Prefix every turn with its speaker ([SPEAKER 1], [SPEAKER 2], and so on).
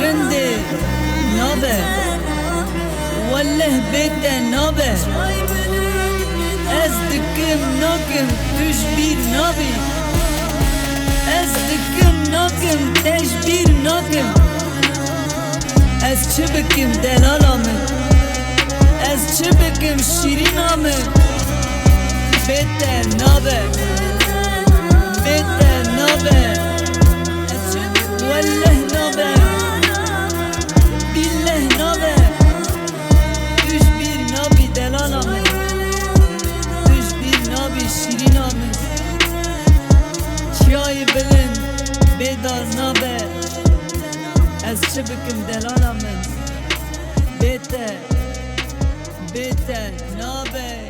[SPEAKER 1] رنده نابه والله بيته نابه از دکم ناکم توش بیر نابی از دکم ناکم تش بیر ناکم از چه بکم دلالامه از چه بکم شیرینامه بيته نابه بيته نابه والله نابه بالله نابه توش بیر نابی دلالامه توش بیر نابی شیرینامه چیای بلند بیدار نابه از چه بکم دلالامه بيته نابه